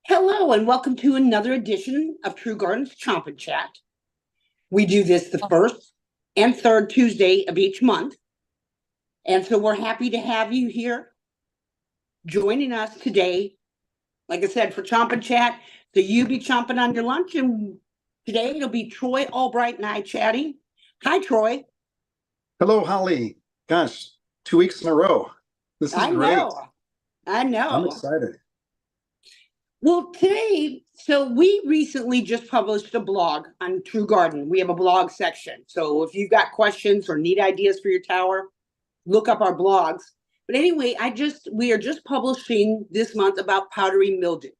Hello, and welcome to another edition of True Gardens Chomp and Chat. We do this the first and third Tuesday of each month. And so we're happy to have you here joining us today. Like I said, for Chomp and Chat. So you be chomping on your lunch, and today it'll be Troy Albright and I chatting. Hi, Troy. Hello, Holly. Gosh, 2 weeks in a row. This is I great. know. I I'm know. excited. Well, today, so we recently just published a blog on True Garden. We have a blog section. So if you've got questions or need ideas for your tower, look up our blogs. But anyway, we are just publishing this month about powdery mildew.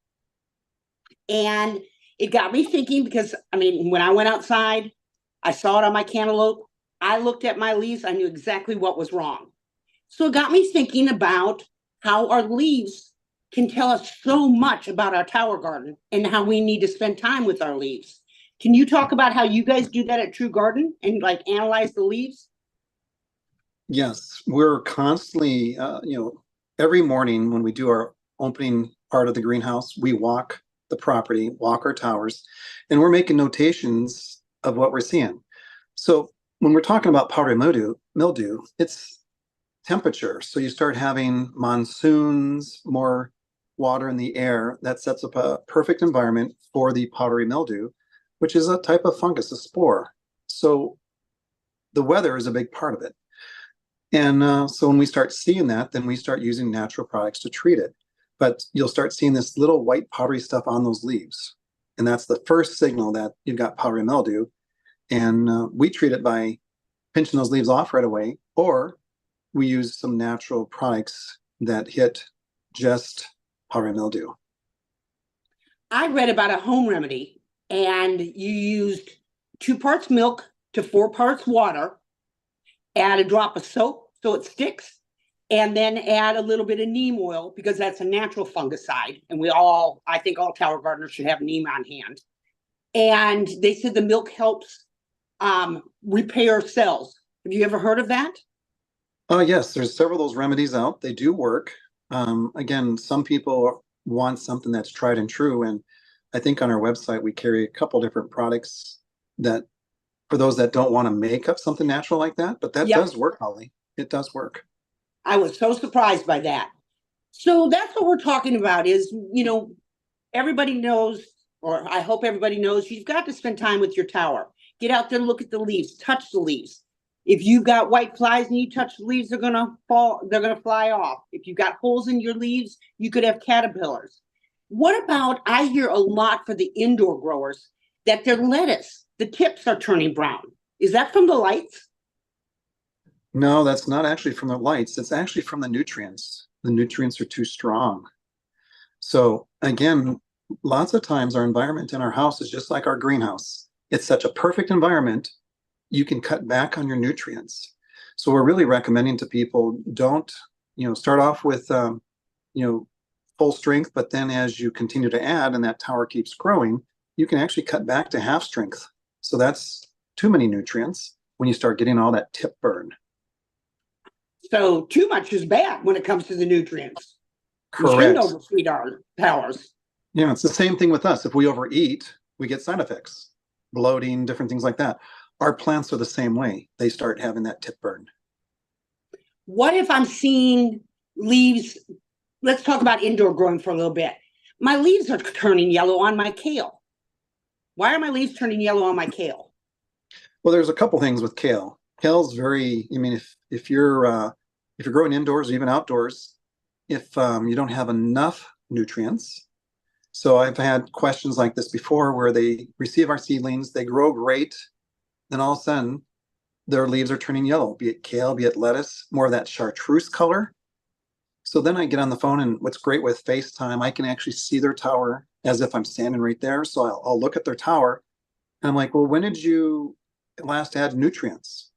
And it got me thinking because when I went outside, I saw it on my cantaloupe. I looked at my leaves, I knew exactly what was wrong. So it got me thinking about how our leaves can tell us so much about our tower garden and how we need to spend time with our leaves. Can you talk about how you guys do that at True Garden and like analyze the leaves? Yes, we're constantly, every morning when we do our opening part of the greenhouse, we walk the property, walk our towers, and we're making notations of what we're seeing. So when we're talking about powdery mildew, it's temperature. So you start having monsoons, more water in the air. That sets up a perfect environment for the powdery mildew, which is a type of fungus, a spore. So the weather is a big part of it. And so when we start seeing that, then we start using natural products to treat it. But you'll start seeing this little white powdery stuff on those leaves. And that's the first signal that you've got powdery mildew. And we treat it by pinching those leaves off right away, or we use some natural products that hit just powdery mildew. I read about a home remedy, and you used 2 parts milk to 4 parts water, add a drop of soap so it sticks, and then add a little bit of neem oil because that's a natural fungicide. And I think all tower gardeners should have neem on hand. And they said the milk helps repair cells. Have you ever heard of that? Oh, yes, there's several of those remedies out. They do work. Again, some people want something that's tried and true. And I think on our website, we carry a couple different products that for those that don't want to make up something natural like that, but that Yep. does work, Holly. It does work. I was so surprised by that. So that's what we're talking about is, everybody knows, or I hope everybody knows, you've got to spend time with your tower. Get out there, look at the leaves, touch the leaves. If you've got white flies and you touch the leaves, they're gonna fall, they're gonna fly off. If you've got holes in your leaves, you could have caterpillars. What about, I hear a lot for the indoor growers that their lettuce, the tips are turning brown. Is that from the lights? No, that's not actually from the lights. It's actually from the nutrients. The nutrients are too strong. So again, lots of times our environment in our house is just like our greenhouse. It's such a perfect environment, you can cut back on your nutrients. So we're really recommending to people, don't, start off with, full strength, but then as you continue to add and that tower keeps growing, you can actually cut back to half strength. So that's too many nutrients when you start getting all that tip burn. So too much is bad when it comes to the nutrients. We shouldn't Correct. overfeed our towers. It's the same thing with us. If we overeat, we get side effects, bloating, different things like that. Our plants are the same way. They start having that tip burn. What if I'm seeing leaves? Let's talk about indoor growing for a little bit. My leaves are turning yellow on my kale. Why are my leaves turning yellow on my kale? Well, there's a couple things with kale. Kale's very, if you're growing indoors or even outdoors, if you don't have enough nutrients. So I've had questions like this before where they receive our seedlings, they grow great, then all of a sudden their leaves are turning yellow, be it kale, be it lettuce, more of that chartreuse color. So then I get on the phone, and what's great with FaceTime, I can actually see their tower as if I'm standing right there. So I'll look at their tower and I'm like, well, when did you last add nutrients?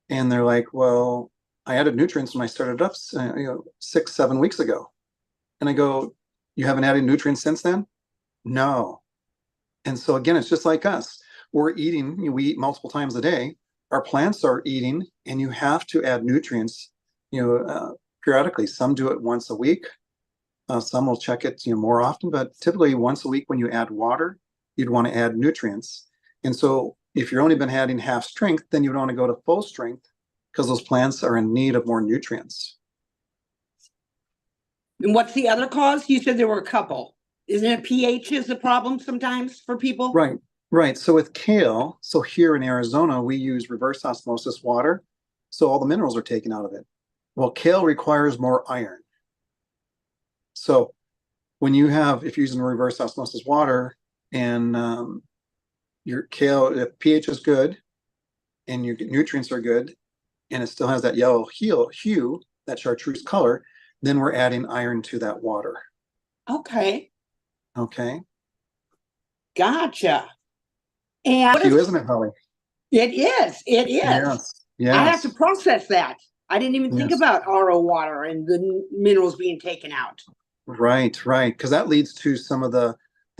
And they're like, well, I added nutrients when I started up 6, 7 weeks ago. And I go, you haven't added nutrients since then? No. And so again, it's just like us. We're eating, we eat multiple times a day. Our plants are eating, and you have to add nutrients, periodically. Some do it once a week. Some will check it, more often, but typically once a week when you add water, you'd want to add nutrients. And so if you've only been adding half strength, then you'd want to go to full strength because those plants are in need of more nutrients. And what's the other cause? You said there were a couple. Isn't it pH is a problem sometimes for people? Right, right. So with kale, so here in Arizona, we use reverse osmosis water. So all the minerals are taken out of it. Well, kale requires more iron. So when you have, if you're using reverse osmosis water and your kale, if pH is good and your nutrients are good, and it still has that yellow hue, that chartreuse color, then we're adding iron to that water. Okay. Okay. Gotcha. And Hue, isn't it, Holly? it is. It is. Yes. I have to Yes. process that. I didn't even think Yes. about RO water and the minerals being taken out. Right, right. Because that leads to some of the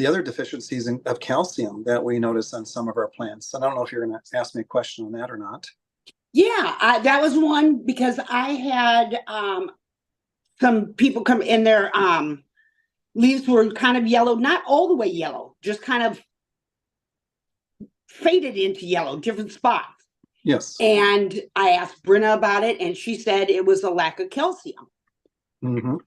other deficiencies of calcium that we notice on some of our plants. And I don't know if you're going to ask me a question on that or not. Yeah, that was one because I had some people come in their leaves were kind of yellow, not all the way yellow, just kind of faded into yellow, different spots. Yes. And I asked Brenna about it, and she said it was a lack of calcium. Mm-hmm.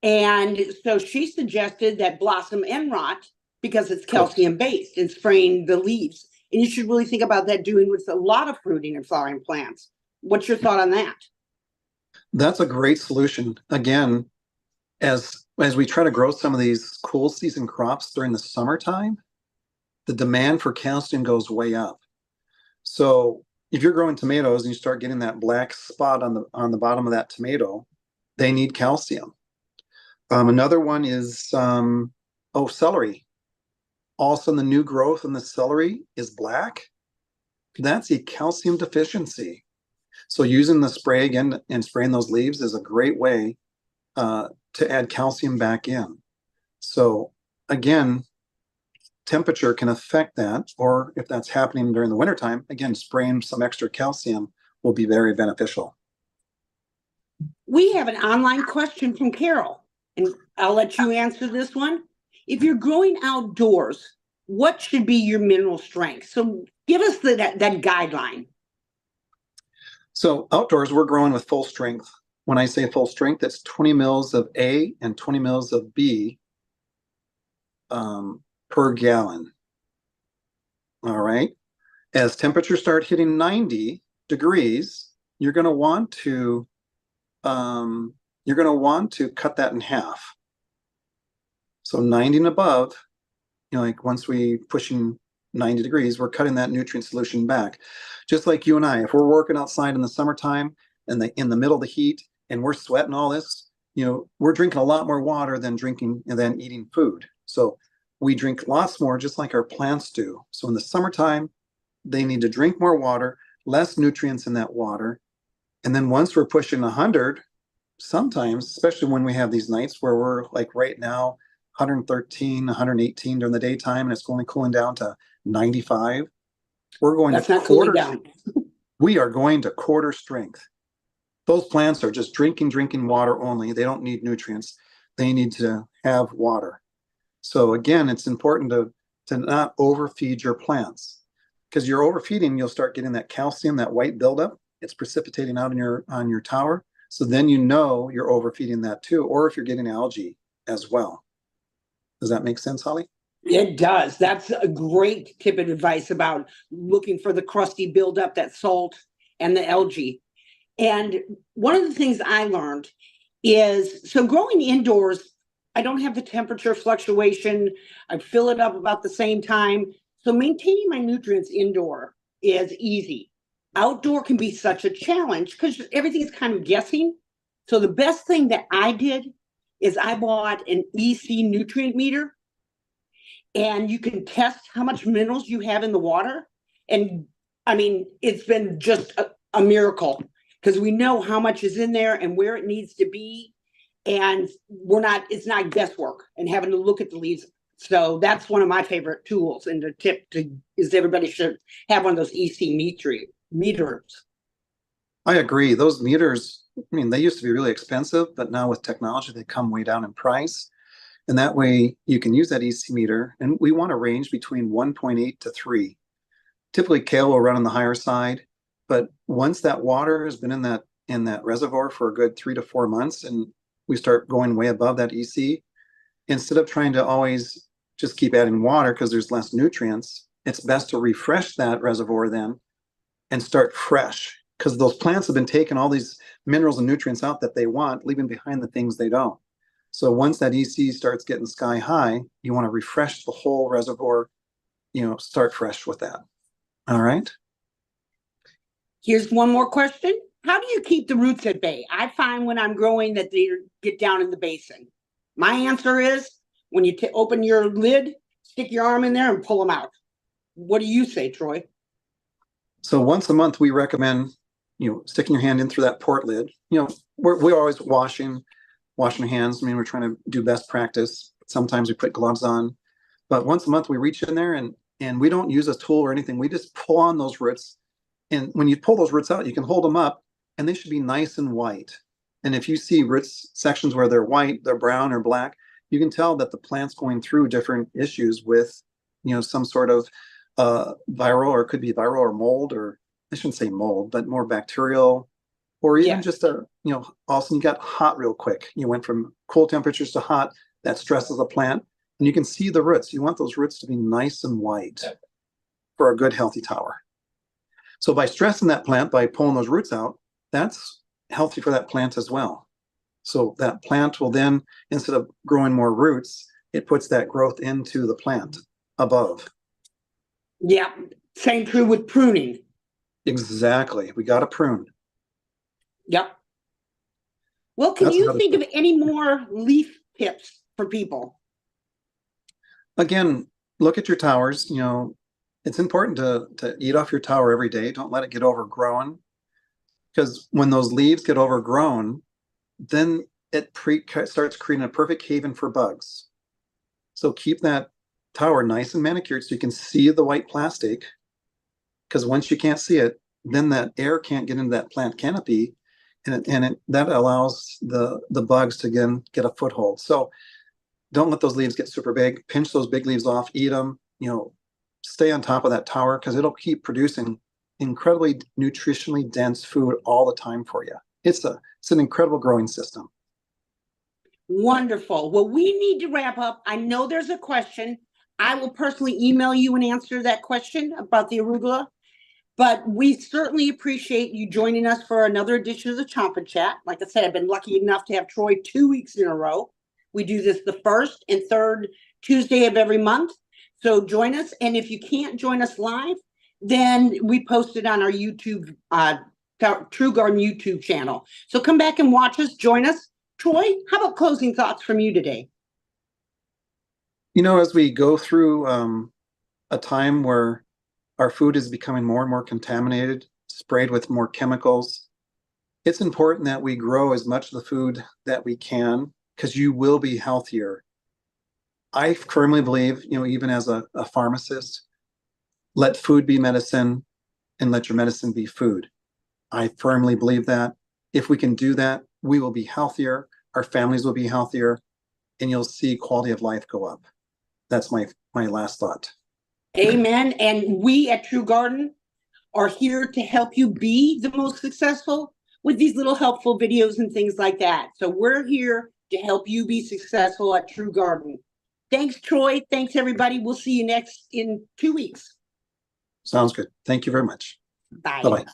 And so she suggested that blossom end rot because it's calcium based and spraying the leaves. And you should really think about that doing with a lot of fruiting and flowering plants. What's your thought on that? That's a great solution. Again, as we try to grow some of these cool season crops during the summertime, the demand for calcium goes way up. So if you're growing tomatoes and you start getting that black spot on the bottom of that tomato, they need calcium. Another one is celery. All of a sudden, the new growth in the celery is black. That's a calcium deficiency. So using the spray again and spraying those leaves is a great way to add calcium back in. So again, temperature can affect that, or if that's happening during the wintertime, again, spraying some extra calcium will be very beneficial. We have an online question from Carol, and I'll let you answer this one. If you're growing outdoors, what should be your mineral strength? So give us that guideline. So outdoors, we're growing with full strength. When I say full strength, it's 20 mils of A and 20 mils of B per gallon. All right. As temperatures start hitting 90 degrees, you're going to want to cut that in half. So 90 and above, like once we pushing 90 degrees, we're cutting that nutrient solution back. Just like you and I, if we're working outside in the summertime and in the middle of the heat and we're sweating all this, we're drinking a lot more water than eating food. So we drink lots more, just like our plants do. So in the summertime, they need to drink more water, less nutrients in that water. And then once we're pushing 100, sometimes, especially when we have these nights where we're like right now, 113, 118 during the daytime, and it's only cooling down to 95. We're going That's to not cooling down. We are going to quarter strength. Those plants are just drinking water only. They don't need nutrients. They need to have water. So again, it's important to not overfeed your plants, because you're overfeeding, you'll start getting that calcium, that white buildup. It's precipitating out on your tower. So then you're overfeeding that too, or if you're getting algae as well. Does that make sense, Holly? It does. That's a great tip of advice about looking for the crusty buildup, that salt and the algae. And one of the things I learned is, so growing indoors, I don't have the temperature fluctuation. I fill it up about the same time. So maintaining my nutrients indoor is easy. Outdoor can be such a challenge because everything's kind of guessing. So the best thing that I did is I bought an EC nutrient meter, and you can test how much minerals you have in the water. And I mean, it's been just a miracle because we know how much is in there and where it needs to be. And it's not guesswork and having to look at the leaves. So that's one of my favorite tools. And the tip is everybody should have one of those EC meters. I agree. Those meters, I mean, they used to be really expensive, but now with technology, they come way down in price. And that way you can use that EC meter. And we want to range between 1.8 to 3. Typically, kale will run on the higher side, but once that water has been in that reservoir for a good 3 to 4 months, and we start going way above that EC, instead of trying to always just keep adding water because there's less nutrients, it's best to refresh that reservoir then and start fresh because those plants have been taking all these minerals and nutrients out that they want, leaving behind the things they don't. So once that EC starts getting sky high, you want to refresh the whole reservoir, start fresh with that. All right. Here's one more question. How do you keep the roots at bay? I find when I'm growing that they get down in the basin. My answer is when you open your lid, stick your arm in there and pull them out. What do you say, Troy? So once a month, we recommend, sticking your hand in through that port lid. We're always washing our hands. I mean, we're trying to do best practice. Sometimes we put gloves on, but once a month we reach in there and we don't use a tool or anything. We just pull on those roots. And when you pull those roots out, you can hold them up and they should be nice and white. And if you see roots sections where they're white, they're brown or black, you can tell that the plant's going through different issues with, some sort of viral, or it could be viral or mold, or I shouldn't say mold, but more bacterial, or even just all of a sudden you got hot real quick. You went from cool temperatures to hot. That stresses the plant, and you can see the roots. You want those roots to be nice and white for a good, healthy tower. So by stressing that plant, by pulling those roots out, that's healthy for that plant as well. So that plant will then, instead of growing more roots, it puts that growth into the plant above. Yeah, same true with pruning. Exactly. We got to prune. Yep. Well, can you think of any more leaf tips for people? Again, look at your towers. It's important to eat off your tower every day. Don't let it get overgrown, because when those leaves get overgrown, then it starts creating a perfect haven for bugs. So keep that tower nice and manicured so you can see the white plastic, because once you can't see it, then that air can't get into that plant canopy, and that allows the bugs to again get a foothold. So don't let those leaves get super big. Pinch those big leaves off, eat them. Stay on top of that tower because it'll keep producing incredibly nutritionally dense food all the time for you. It's an incredible growing system. Wonderful. Well, we need to wrap up. I know there's a question. I will personally email you and answer that question about the arugula. But we certainly appreciate you joining us for another edition of the Chomp and Chat. Like I said, I've been lucky enough to have Troy 2 weeks in a row. We do this the first and third Tuesday of every month. So join us. And if you can't join us live, then we post it on our YouTube, True Garden YouTube channel. So come back and watch us, join us. Troy, how about closing thoughts from you today? As we go through a time where our food is becoming more and more contaminated, sprayed with more chemicals, it's important that we grow as much of the food that we can, because you will be healthier. I firmly believe, even as a pharmacist, let food be medicine and let your medicine be food. I firmly believe that. If we can do that, we will be healthier, our families will be healthier, and you'll see quality of life go up. That's my last thought. Amen. And we at True Garden are here to help you be the most successful with these little helpful videos and things like that. So we're here to help you be successful at True Garden. Thanks, Troy. Thanks, everybody. We'll see you next in 2 weeks. Sounds good. Thank you very much. Bye. Bye-bye.